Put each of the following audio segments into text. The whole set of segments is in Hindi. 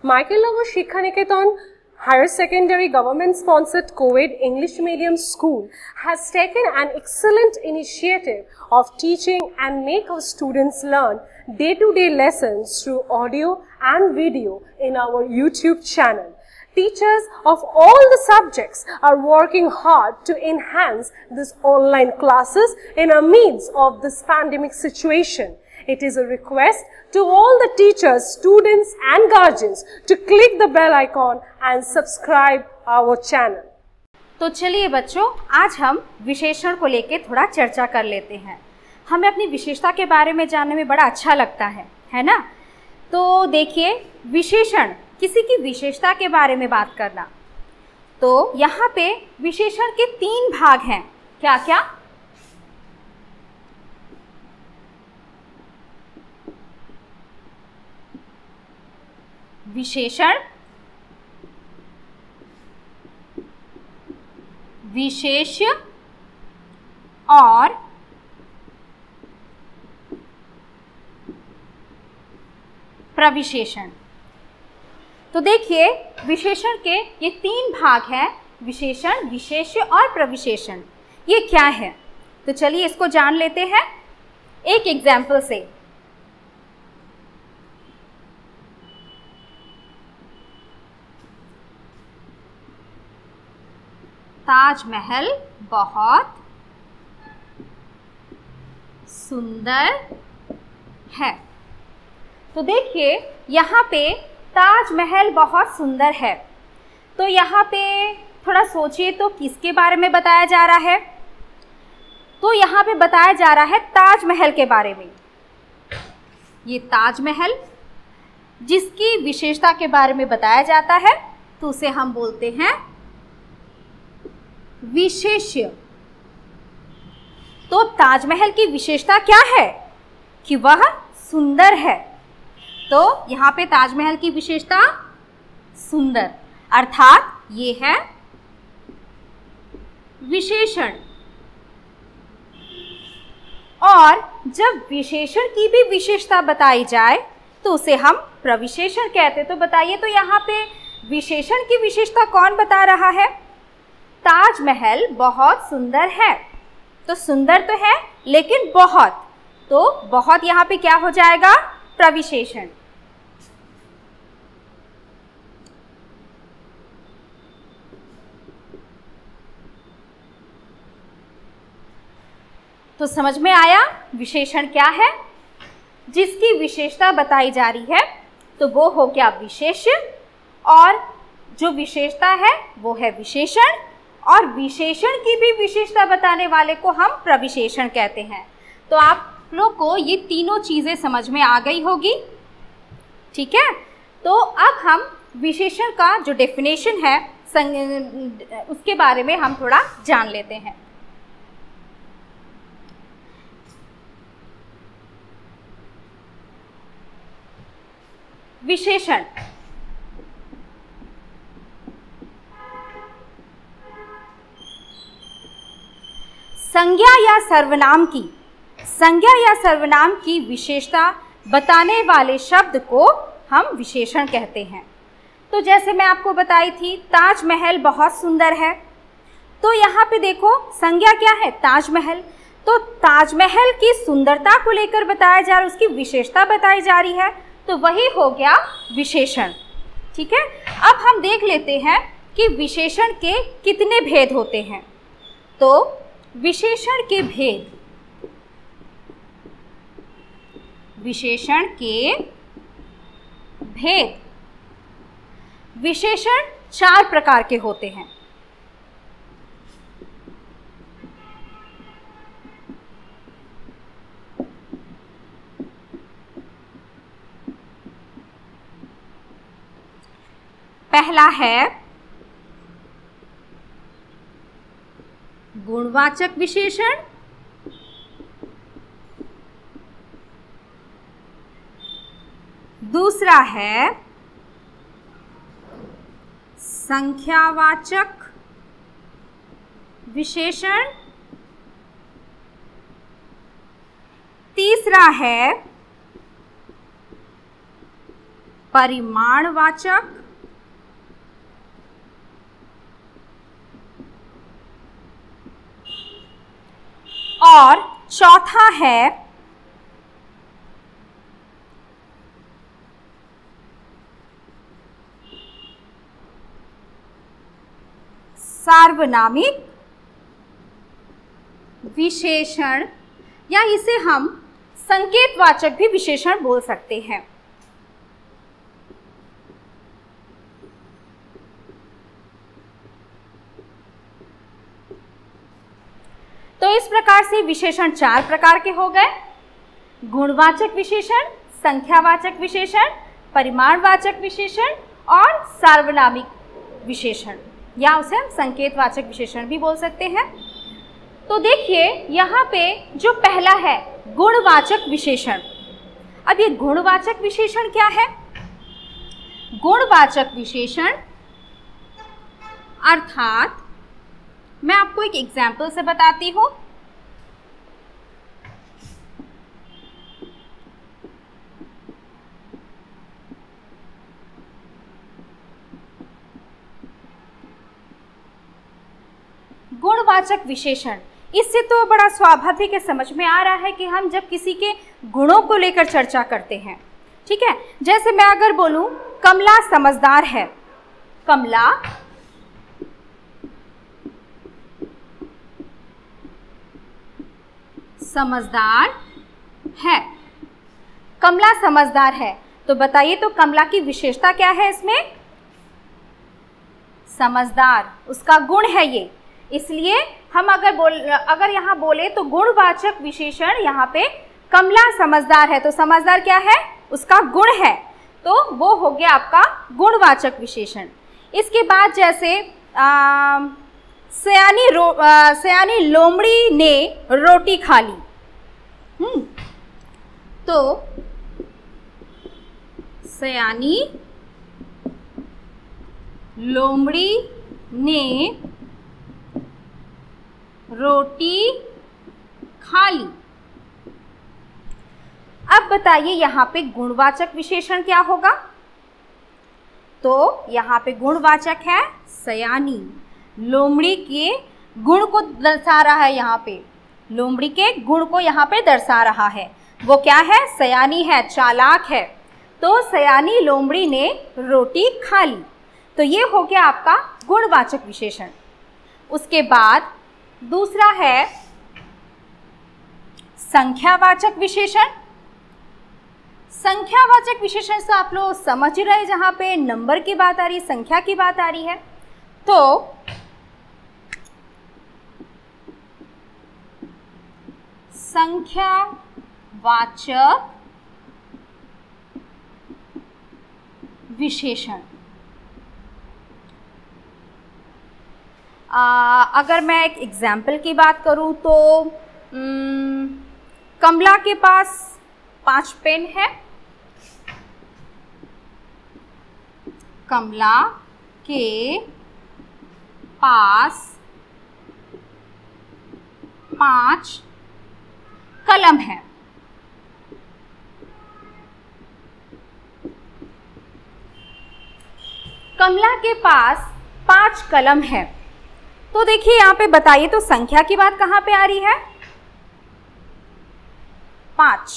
Michael Shikha Niketan Higher Secondary Government-sponsored co-ed English medium school has taken an excellent initiative of teaching and make our students learn day-to-day lessons through audio and video in our YouTube channel. Teachers of all the subjects are working hard to enhance these online classes in the midst of this pandemic situation. It is a request to all the teachers, students and guardians to click the bell icon and subscribe our channel. तो चलिए बच्चों, आज हम विशेषण को लेके थोड़ा चर्चा कर लेते हैं। हमें अपनी विशेषता के बारे में जानने में बड़ा अच्छा लगता है ना? तो देखिए, विशेषण, किसी की विशेषता के बारे में बात करना। तो यहाँ पे विशेषण के 3 भाग हैं। क्या क्या? विशेषण, विशेष्य और प्रविशेषण। तो देखिए, विशेषण के ये 3 भाग हैं, विशेषण, विशेष्य और प्रविशेषण। ये क्या है? तो चलिए इसको जान लेते हैं एक एग्जाम्पल से। ताजमहल बहुत सुंदर है। तो देखिए, यहाँ पे ताजमहल बहुत सुंदर है। तो यहाँ पे थोड़ा सोचिए, तो किसके बारे में बताया जा रहा है? तो यहाँ पे बताया जा रहा है ताजमहल के बारे में। ये ताजमहल जिसकी विशेषता के बारे में बताया जाता है, तो उसे हम बोलते हैं विशेष्य। तो ताजमहल की विशेषता क्या है? कि वह सुंदर है। तो यहाँ पे ताजमहल की विशेषता सुंदर, अर्थात ये है विशेषण। और जब विशेषण की भी विशेषता बताई जाए तो उसे हम प्रविशेषण कहते। तो बताइए, तो यहाँ पे विशेषण की विशेषता कौन बता रहा है? ताजमहल बहुत सुंदर है। तो सुंदर तो है, लेकिन बहुत, तो बहुत यहाँ पे क्या हो जाएगा? प्रविशेषण। तो समझ में आया विशेषण क्या है? जिसकी विशेषता बताई जा रही है तो वो हो गया विशेष्य, और जो विशेषता है वो है विशेषण, और विशेषण की भी विशेषता बताने वाले को हम प्रविशेषण कहते हैं। तो आप लोग को ये तीनों चीज़ें समझ में आ गई होगी, ठीक है? तो अब हम विशेषण का जो डेफिनेशन है उसके बारे में हम थोड़ा जान लेते हैं। विशेषण संज्ञा या सर्वनाम की विशेषता बताने वाले शब्द को हम विशेषण कहते हैं। तो जैसे मैं आपको बताई थी, ताजमहल बहुत सुंदर है। तो यहाँ पे देखो, संज्ञा क्या है? ताजमहल। तो ताजमहल की सुंदरता को लेकर बताया जा रहा है, उसकी विशेषता बताई जा रही है, तो वही हो गया विशेषण, ठीक है? अब हम देख लेते हैं कि विशेषण के कितने भेद होते हैं। तो विशेषण के भेद, विशेषण के भेद, विशेषण 4 प्रकार के होते हैं। पहला है गुणवाचक विशेषण, दूसरा है संख्यावाचक विशेषण, तीसरा है परिमाणवाचक और चौथा है सार्वनामिक विशेषण, या इसे हम संकेतवाचक भी विशेषण बोल सकते हैं। तो इस प्रकार से विशेषण 4 प्रकार के हो गए: गुणवाचक विशेषण, संख्यावाचक विशेषण, परिमाणवाचक विशेषण और सार्वनामिक विशेषण, या उसे हम संकेतवाचक विशेषण भी बोल सकते हैं। तो देखिए यहाँ पे जो पहला है गुणवाचक विशेषण। अब ये गुणवाचक विशेषण क्या है? गुणवाचक विशेषण अर्थात, मैं आपको एक एग्जाम्पल से बताती हूँ। गुणवाचक विशेषण, इससे तो बड़ा स्वाभाविक है, समझ में आ रहा है कि हम जब किसी के गुणों को लेकर चर्चा करते हैं, ठीक है। जैसे मैं अगर बोलूं कमला समझदार है, कमला समझदार है, कमला समझदार है, तो बताइए तो कमला की विशेषता क्या है इसमें? समझदार, उसका गुण है ये। इसलिए हम अगर यहाँ बोले तो गुणवाचक विशेषण यहाँ पे कमला समझदार है, तो समझदार क्या है? उसका गुण है, तो वो हो गया आपका गुणवाचक विशेषण। इसके बाद जैसे सयानी लोमड़ी ने रोटी खा ली, तो सयानी लोमड़ी ने रोटी खा ली। अब बताइए यहाँ पे गुणवाचक विशेषण क्या होगा? तो यहाँ पे गुणवाचक है सयानी, लोमड़ी के गुण को दर्शा रहा है, यहाँ पे लोमड़ी के गुण को यहाँ पे दर्शा रहा है। वो क्या है? सयानी है, चालाक है। तो सयानी लोमड़ी ने रोटी खा ली, तो ये हो गया आपका गुणवाचक विशेषण। उसके बाद दूसरा है संख्यावाचक विशेषण। संख्यावाचक विशेषण से आप लोग समझ ही रहे, जहां पे नंबर की बात आ रही है, संख्या की बात आ रही है। तो संख्यावाचक विशेषण, अगर मैं एक एग्जाम्पल की बात करूं तो कमला के पास 5 पेन है। कमला के पास 5 कलम है। कमला के पास 5 कलम है। तो देखिए यहाँ पे बताइए तो संख्या की बात कहाँ पे आ रही है? 5।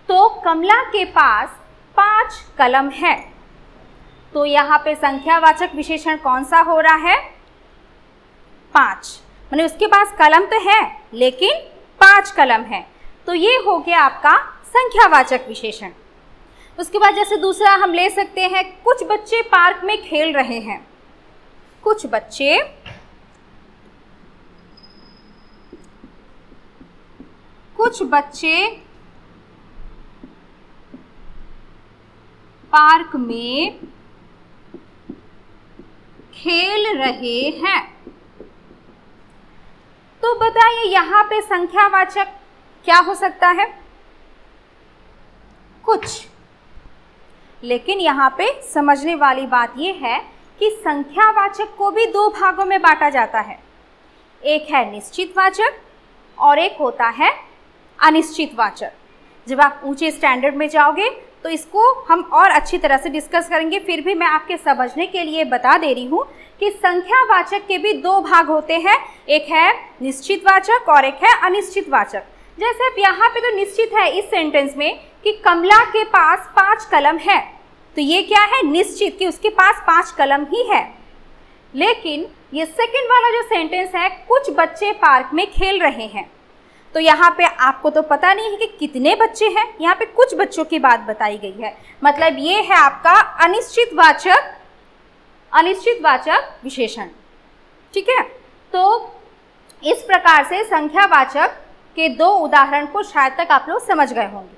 तो कमला के पास 5 कलम है, तो यहाँ पे संख्यावाचक विशेषण कौन सा हो रहा है? 5। माने उसके पास कलम तो है लेकिन 5 कलम है, तो ये हो गया आपका संख्यावाचक विशेषण। उसके बाद जैसे दूसरा हम ले सकते हैं, कुछ बच्चे पार्क में खेल रहे हैं। कुछ बच्चे पार्क में खेल रहे हैं। तो बताइए यहाँ पे संख्यावाचक क्या हो सकता है? कुछ। लेकिन यहाँ पे समझने वाली बात यह है कि संख्यावाचक को भी 2 भागों में बांटा जाता है। एक है निश्चितवाचक और एक होता है अनिश्चितवाचक। जब आप ऊंचे स्टैंडर्ड में जाओगे तो इसको हम और अच्छी तरह से डिस्कस करेंगे। फिर भी मैं आपके समझने के लिए बता दे रही हूँ कि संख्यावाचक के भी दो भाग होते हैं, एक है निश्चितवाचक और एक है अनिश्चितवाचक। जैसे अब यहाँ पे तो निश्चित है इस सेंटेंस में कि कमला के पास 5 कलम है, तो ये क्या है, निश्चित कि उसके पास 5 कलम ही है। लेकिन ये सेकंड वाला जो सेंटेंस है, कुछ बच्चे पार्क में खेल रहे हैं, तो यहाँ पे आपको तो पता नहीं है कि कितने बच्चे हैं, यहाँ पे कुछ बच्चों की बात बताई गई है, मतलब ये है आपका अनिश्चितवाचक विशेषण। ठीक है, तो इस प्रकार से संख्यावाचक के दो उदाहरण को शायद तक आप लोग समझ गए होंगे।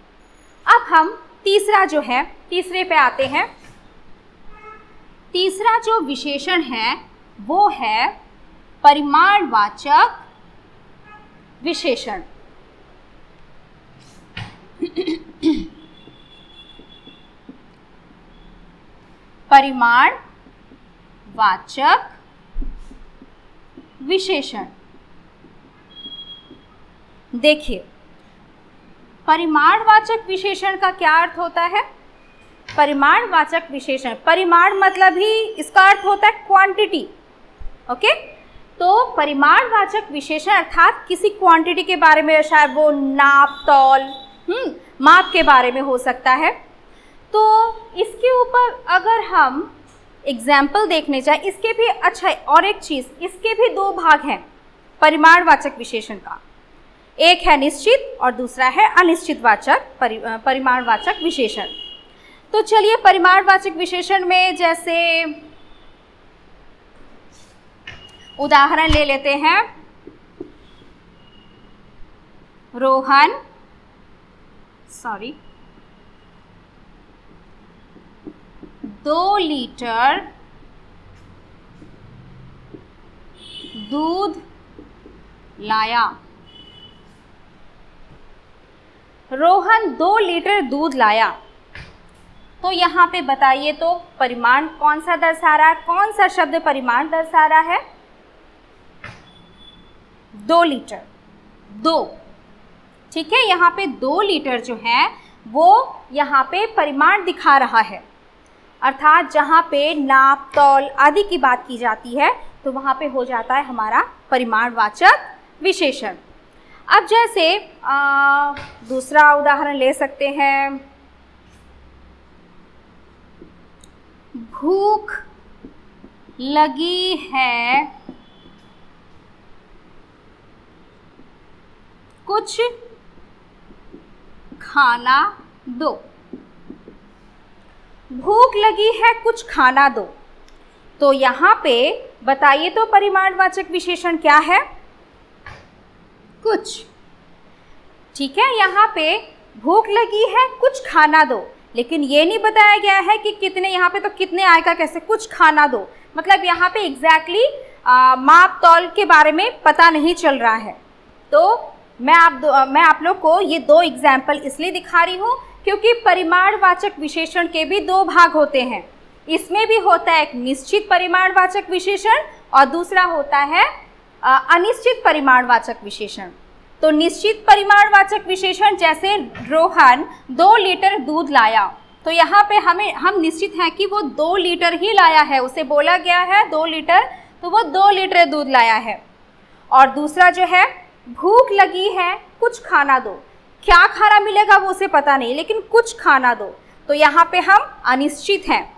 अब हम तीसरा जो है, तीसरे पे आते हैं। तीसरा जो विशेषण है वो है परिमाणवाचक विशेषण। परिमाणवाचक विशेषण, देखिए परिमाणवाचक विशेषण का क्या अर्थ होता है। परिमाणवाचक विशेषण, परिमाण मतलब ही इसका अर्थ होता है क्वांटिटी। ओके, तो परिमाणवाचक विशेषण अर्थात किसी क्वांटिटी के बारे में, शायद वो नाप तौल माप के बारे में हो सकता है। तो इसके ऊपर अगर हम एग्जाम्पल देखने जाए, इसके भी अच्छा और एक चीज़, इसके भी दो भाग हैं परिमाणवाचक विशेषण का, एक है निश्चित और दूसरा है अनिश्चितवाचक परिमाणवाचक विशेषण। तो चलिए परिमाणवाचक विशेषण में जैसे उदाहरण ले लेते हैं। रोहन 2 लीटर दूध लाया। रोहन 2 लीटर दूध लाया, तो यहाँ पे बताइए तो परिमाण कौन सा दर्शा रहा है, कौन सा शब्द परिमाण दर्शा रहा है। 2 लीटर, 2, ठीक है, यहाँ पे 2 लीटर जो है वो यहाँ पे परिमाण दिखा रहा है, अर्थात जहाँ पे नाप तौल आदि की बात की जाती है तो वहाँ पे हो जाता है हमारा परिमाणवाचक विशेषण। अब जैसे दूसरा उदाहरण ले सकते हैं। भूख लगी है, कुछ खाना दो। भूख लगी है, कुछ खाना दो, तो यहाँ पे बताइए तो परिमाणवाचक विशेषण क्या है, कुछ। ठीक है, यहाँ पे भूख लगी है, कुछ खाना दो, लेकिन ये नहीं बताया गया है कि कितने, यहाँ पे तो कितने आएगा कैसे, कुछ खाना दो, मतलब यहाँ पे एग्जैक्टली माप तौल के बारे में पता नहीं चल रहा है। तो मैं आप लोग को ये 2 एग्जाम्पल इसलिए दिखा रही हूँ क्योंकि परिमाणवाचक विशेषण के भी 2 भाग होते हैं। इसमें भी होता है एक निश्चित परिमाणवाचक विशेषण और दूसरा होता है अनिश्चित परिमाणवाचक विशेषण। तो निश्चित परिमाणवाचक विशेषण जैसे रोहन 2 लीटर दूध लाया, तो यहाँ पे हम निश्चित हैं कि वो 2 लीटर ही लाया है, उसे बोला गया है 2 लीटर, तो वो 2 लीटर दूध लाया है। और दूसरा जो है भूख लगी है, कुछ खाना दो, क्या खाना मिलेगा वो उसे पता नहीं, लेकिन कुछ खाना दो, तो यहाँ पे हम अनिश्चित हैं,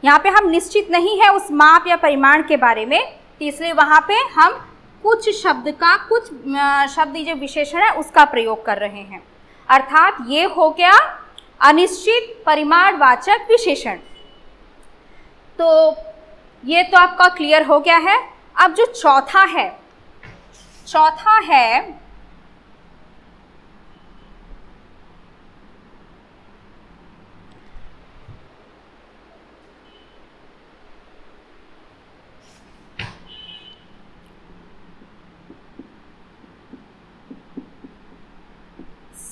यहाँ पे हम निश्चित नहीं है उस माप या परिमाण के बारे में, इसलिए वहाँ पे हम कुछ शब्द जो विशेषण है उसका प्रयोग कर रहे हैं, अर्थात ये हो गया अनिश्चित परिमाणवाचक विशेषण। तो ये तो आपका क्लियर हो गया है। अब जो चौथा है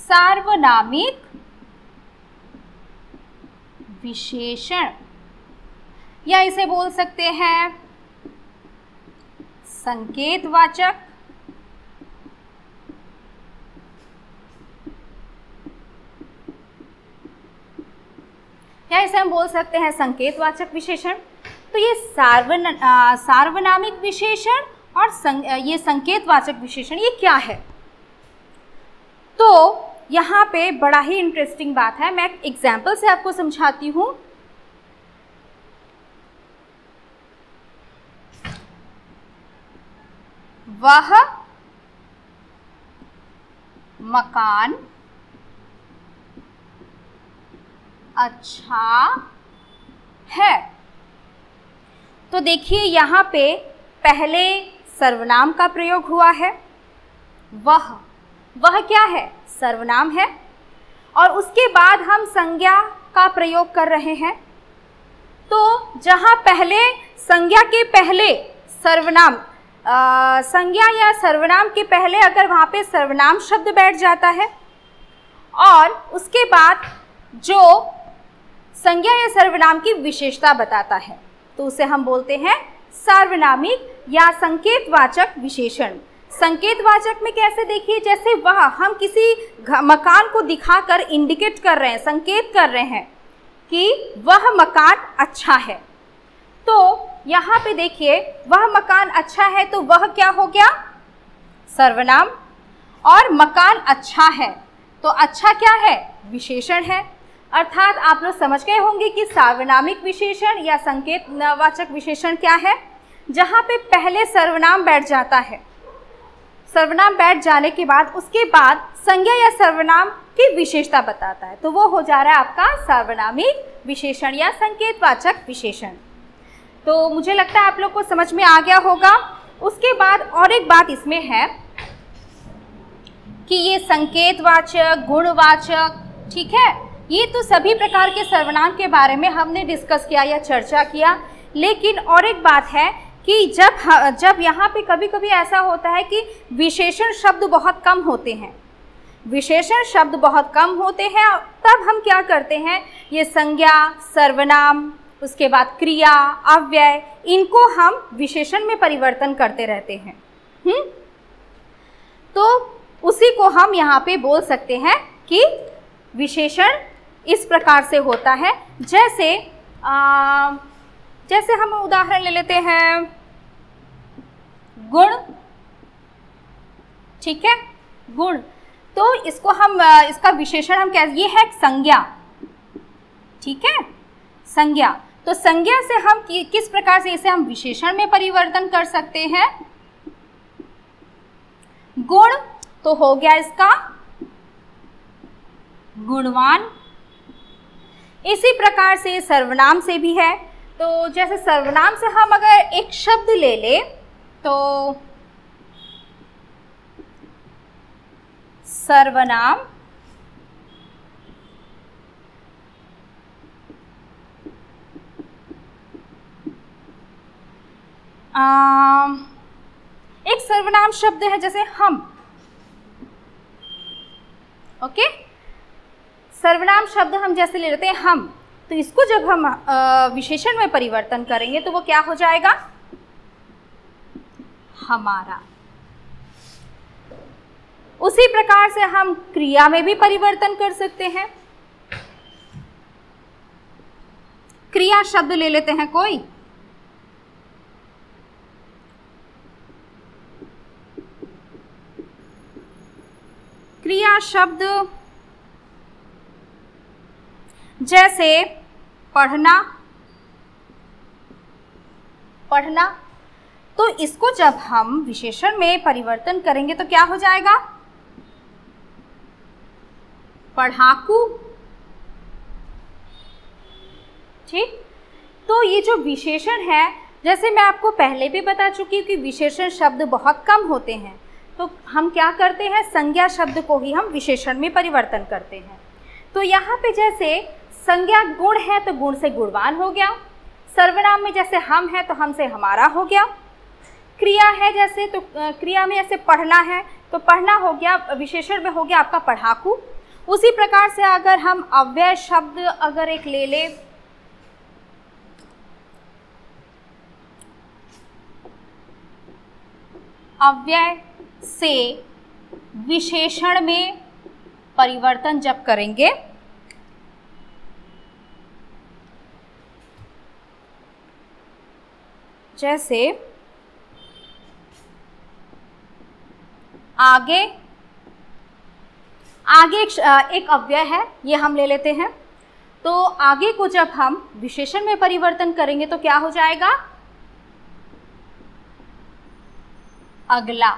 सार्वनामिक विशेषण, या इसे बोल सकते हैं संकेतवाचक या इसे हम बोल सकते हैं संकेतवाचक विशेषण। तो ये सार्वनामिक विशेषण और ये संकेतवाचक विशेषण, ये क्या है? तो यहाँ पे बड़ा ही इंटरेस्टिंग बात है, मैं एक एग्जाम्पल से आपको समझाती हूँ। वह मकान अच्छा है। तो देखिए यहाँ पे पहले सर्वनाम का प्रयोग हुआ है। वह क्या है? सर्वनाम है। और उसके बाद हम संज्ञा का प्रयोग कर रहे हैं। तो जहाँ पहले संज्ञा के पहले सर्वनाम, संज्ञा या सर्वनाम के पहले अगर वहाँ पे सर्वनाम शब्द बैठ जाता है और उसके बाद जो संज्ञा या सर्वनाम की विशेषता बताता है, तो उसे हम बोलते हैं सार्वनामिक या संकेतवाचक विशेषण। संकेतवाचक में कैसे? देखिए, जैसे वह, हम किसी मकान को दिखाकर इंडिकेट कर रहे हैं, संकेत कर रहे हैं कि वह मकान अच्छा है। तो यहाँ पे देखिए, वह मकान अच्छा है, तो वह क्या हो गया? सर्वनाम। और मकान अच्छा है, तो अच्छा क्या है? विशेषण है। अर्थात आप लोग समझ गए होंगे कि सार्वनामिक विशेषण या संकेतवाचक विशेषण क्या है? जहाँ पे पहले सर्वनाम बैठ जाता है, सर्वनाम बैठ जाने के बाद उसके बाद संज्ञा या सर्वनाम की विशेषता बताता है, तो वो हो जा रहा है आपका सार्वनामिक विशेषण या संकेतवाचक विशेषण। तो मुझे लगता है आप लोग को समझ में आ गया होगा। उसके बाद और एक बात इसमें है कि ये संकेतवाचक, गुणवाचक, ठीक है, ये तो सभी प्रकार के सर्वनाम के बारे में हमने डिस्कस किया या चर्चा किया। लेकिन और एक बात है कि जब यहाँ पे कभी कभी ऐसा होता है कि विशेषण शब्द बहुत कम होते हैं, विशेषण शब्द बहुत कम होते हैं, तब हम क्या करते हैं, ये संज्ञा, सर्वनाम, उसके बाद क्रिया, अव्यय, इनको हम विशेषण में परिवर्तन करते रहते हैं। तो उसी को हम यहाँ पे बोल सकते हैं कि विशेषण इस प्रकार से होता है। जैसे हम उदाहरण ले लेते हैं गुण, ठीक है, गुण। तो इसको हम, इसका विशेषण हम क्या, ये है संज्ञा, ठीक है, संज्ञा। तो संज्ञा से हम किस प्रकार से इसे हम विशेषण में परिवर्तन कर सकते हैं? गुण तो हो गया इसका गुणवान। इसी प्रकार से सर्वनाम से भी है। तो जैसे सर्वनाम से हम अगर एक शब्द ले ले तो सर्वनाम एक सर्वनाम शब्द है जैसे हम, ओके, सर्वनाम शब्द हम जैसे ले लेते हैं हम, तो इसको जब हम विशेषण में परिवर्तन करेंगे तो वो क्या हो जाएगा? हमारा। उसी प्रकार से हम क्रिया में भी परिवर्तन कर सकते हैं। क्रिया शब्द ले लेते हैं कोई, क्रिया शब्द जैसे पढ़ना, पढ़ना, तो इसको जब हम विशेषण में परिवर्तन करेंगे तो क्या हो जाएगा? पढ़ाकू, ठीक। तो ये जो विशेषण है, जैसे मैं आपको पहले भी बता चुकी हूँ कि विशेषण शब्द बहुत कम होते हैं, तो हम क्या करते हैं, संज्ञा शब्द को ही हम विशेषण में परिवर्तन करते हैं। तो यहाँ पे जैसे संज्ञा गुण है तो गुण से गुणवान हो गया, सर्वनाम में जैसे हम है तो हम से हमारा हो गया, क्रिया है जैसे तो क्रिया में जैसे पढ़ना है तो पढ़ना हो गया, विशेषण में हो गया आपका पढ़ाकू। उसी प्रकार से अगर हम अव्यय शब्द अगर एक ले ले, अव्यय से विशेषण में परिवर्तन जब करेंगे जैसे आगे एक अव्यय है, ये हम ले लेते हैं। तो आगे को जब हम विशेषण में परिवर्तन करेंगे तो क्या हो जाएगा? अगला।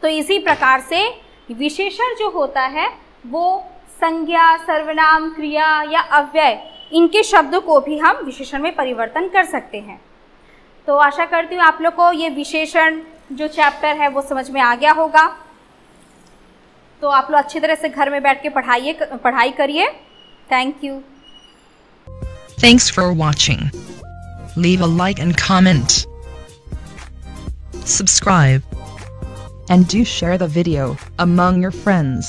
तो इसी प्रकार से विशेषण जो होता है वो संज्ञा, सर्वनाम, क्रिया या अव्यय, इनके शब्दों को भी हम विशेषण में परिवर्तन कर सकते हैं। तो आशा करती हूँ आप लोग को ये विशेषण जो चैप्टर है वो समझ में आ गया होगा। तो आप लोग अच्छी तरह से घर में बैठ के पढ़ाई करिए। Thank you. Thanks for watching. Leave a like and comment. Subscribe. And do share the video among your friends.